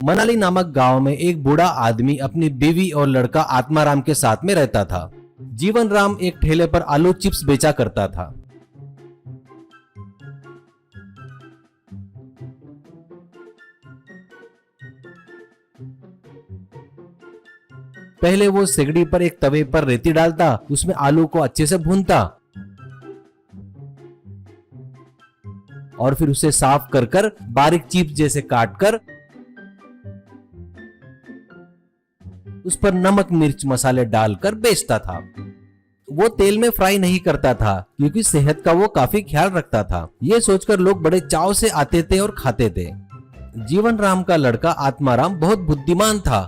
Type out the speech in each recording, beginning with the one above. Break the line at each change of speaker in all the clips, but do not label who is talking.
मनाली नामक गांव में एक बूढ़ा आदमी अपनी बीवी और लड़का आत्माराम के साथ में रहता था। जीवन राम एक ठेले पर आलू चिप्स बेचा करता था। पहले वो सिगड़ी पर एक तवे पर रेती डालता, उसमें आलू को अच्छे से भूनता और फिर उसे साफ कर बारीक चिप्स जैसे काटकर उस पर नमक मिर्च मसाले डालकर बेचता था। वो तेल में फ्राई नहीं करता था क्योंकि सेहत का वो काफी ख्याल रखता था। ये सोचकर लोग बड़े चाव से आते थे और खाते थे। जीवन राम का लड़का आत्माराम बहुत बुद्धिमान था,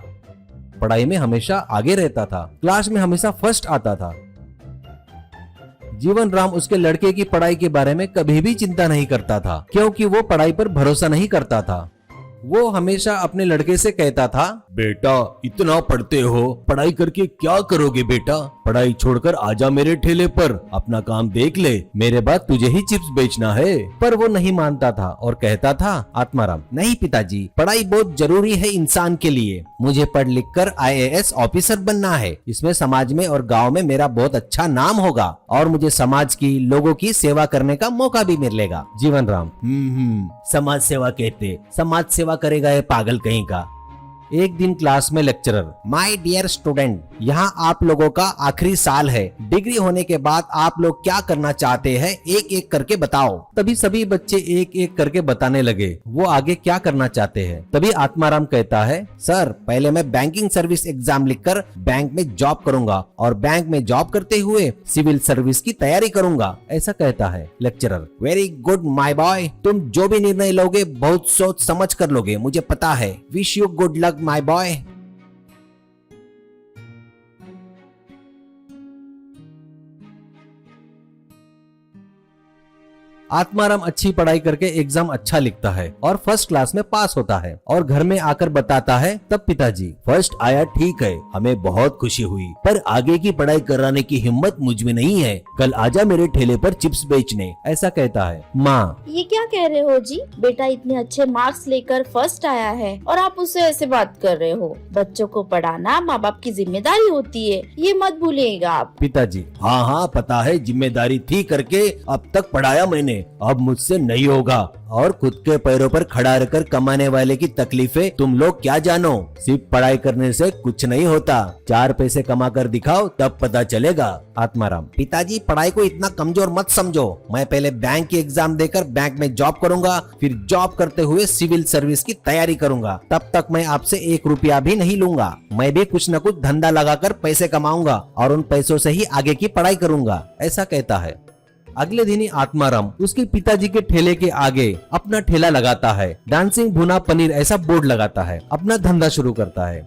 पढ़ाई में हमेशा आगे रहता था, क्लास में हमेशा फर्स्ट आता था। जीवन राम उसके लड़के की पढ़ाई के बारे में कभी भी चिंता नहीं करता था क्योंकि वो पढ़ाई पर भरोसा नहीं करता था। वो हमेशा अपने लड़के से कहता था, बेटा इतना पढ़ते हो, पढ़ाई करके क्या करोगे बेटा? पढ़ाई छोड़कर आजा मेरे ठेले पर, अपना काम देख ले, मेरे बाद तुझे ही चिप्स बेचना है। पर वो नहीं मानता था और कहता था, आत्माराम नहीं पिताजी, पढ़ाई बहुत जरूरी है इंसान के लिए। मुझे पढ़ लिख कर IAS ऑफिसर बनना है। इसमें समाज में और गाँव में मेरा बहुत अच्छा नाम होगा और मुझे समाज की लोगों की सेवा करने का मौका भी मिलेगा। जीवन राम समाज सेवा कहते, समाज सेवा करेगा ये पागल कहीं का। एक दिन क्लास में लेक्चरर, माय डियर स्टूडेंट, यहाँ आप लोगों का आखिरी साल है। डिग्री होने के बाद आप लोग क्या करना चाहते हैं, एक एक करके बताओ। तभी सभी बच्चे एक एक करके बताने लगे वो आगे क्या करना चाहते हैं। तभी आत्माराम कहता है, सर पहले मैं बैंकिंग सर्विस एग्जाम लिखकर बैंक में जॉब करूंगा और बैंक में जॉब करते हुए सिविल सर्विस की तैयारी करूंगा, ऐसा कहता है। Lecturer, very good my boy, तुम जो भी निर्णय लोगे बहुत सोच समझ कर लोगे, मुझे पता है। Wish you good luck my boy. Atmaram अच्छी पढ़ाई करके एग्जाम अच्छा लिखता है और फर्स्ट क्लास में पास होता है और घर में आकर बताता है, तब पिताजी, फर्स्ट आया ठीक है, हमें बहुत खुशी हुई, पर आगे की पढ़ाई कराने की हिम्मत मुझ में नहीं है। कल आजा मेरे ठेले पर चिप्स बेचने, ऐसा कहता है। माँ,
ये क्या कह रहे हो जी? बेटा इतने अच्छे मार्क्स लेकर फर्स्ट आया है और आप उससे ऐसे बात कर रहे हो। बच्चों को पढ़ाना माँ बाप की जिम्मेदारी होती है, ये मत भूलिएगा आप।
पिताजी, हाँ हाँ पता है, जिम्मेदारी थी करके अब तक पढ़ाया मैंने, अब मुझसे नहीं होगा। और खुद के पैरों पर खड़ा रहकर कमाने वाले की तकलीफें तुम लोग क्या जानो। सिर्फ पढ़ाई करने से कुछ नहीं होता, 4 पैसे कमा कर दिखाओ तब पता चलेगा। आत्माराम, पिताजी पढ़ाई को इतना कमजोर मत समझो। मैं पहले बैंक की एग्जाम देकर बैंक में जॉब करूंगा, फिर जॉब करते हुए सिविल सर्विस की तैयारी करूंगा। तब तक मैं आपसे 1 रुपया भी नहीं लूंगा। मैं भी कुछ न कुछ धंधा लगाकर पैसे कमाऊंगा और उन पैसों से ही आगे की पढ़ाई करूंगा, ऐसा कहता है। अगले दिन ही आत्माराम उसके पिताजी के ठेले के आगे अपना ठेला लगाता है। डांसिंग भुना पनीर ऐसा बोर्ड लगाता है, अपना धंधा शुरू करता है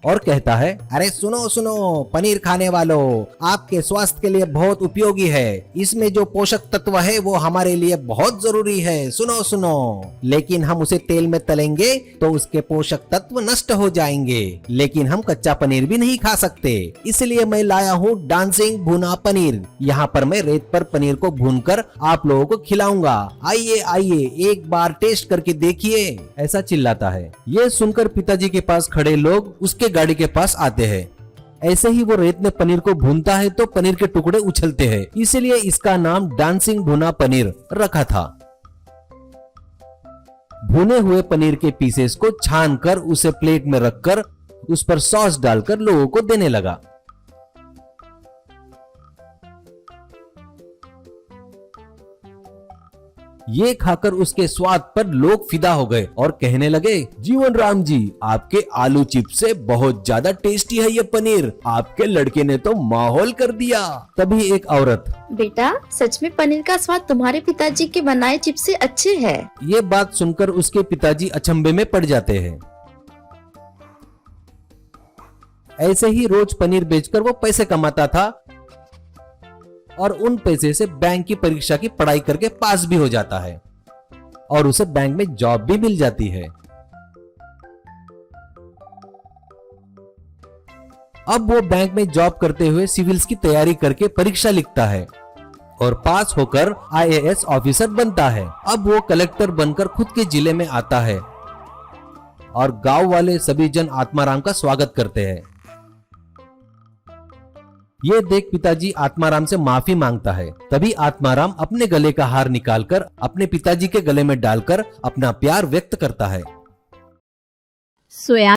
और कहता है, अरे सुनो सुनो पनीर खाने वालों, आपके स्वास्थ्य के लिए बहुत उपयोगी है। इसमें जो पोषक तत्व है वो हमारे लिए बहुत जरूरी है। सुनो सुनो, लेकिन हम उसे तेल में तलेंगे तो उसके पोषक तत्व नष्ट हो जाएंगे। लेकिन हम कच्चा पनीर भी नहीं खा सकते, इसलिए मैं लाया हूँ डांसिंग भुना पनीर। यहाँ पर मैं रेत पर पनीर को भूनकर आप लोगों को खिलाऊंगा। आइए आइए एक बार टेस्ट करके देखिए, ऐसा चिल्लाता है। ये सुनकर पिताजी के पास खड़े लोग उसके गाड़ी के पास आते हैं। ऐसे ही वो रेत में पनीर को भूनता है तो पनीर के टुकड़े उछलते हैं, इसीलिए इसका नाम डांसिंग भुना पनीर रखा था। भुने हुए पनीर के पीसेस को छानकर उसे प्लेट में रखकर उस पर सॉस डालकर लोगों को देने लगा। ये खाकर उसके स्वाद पर लोग फिदा हो गए और कहने लगे, जीवन राम जी, आपके आलू चिप्स से बहुत ज्यादा टेस्टी है ये पनीर। आपके लड़के ने तो माहौल कर दिया। तभी एक औरत,
बेटा सच में पनीर का स्वाद तुम्हारे पिताजी के बनाए चिप्स से अच्छे है।
ये बात सुनकर उसके पिताजी अचंभे में पड़ जाते हैं। ऐसे ही रोज पनीर बेचकर वो पैसे कमाता था और उन पैसे से बैंक की परीक्षा की पढ़ाई करके पास भी हो जाता है और उसे बैंक में जॉब भी मिल जाती है। अब वो बैंक में जॉब करते हुए सिविल्स की तैयारी करके परीक्षा लिखता है और पास होकर IAS ऑफिसर बनता है। अब वो कलेक्टर बनकर खुद के जिले में आता है और गांव वाले सभी जन आत्माराम का स्वागत करते हैं। ये देख पिताजी आत्माराम से माफी मांगता है। तभी आत्माराम अपने गले का हार निकालकर अपने पिताजी के गले में डालकर अपना प्यार व्यक्त करता है।
सोया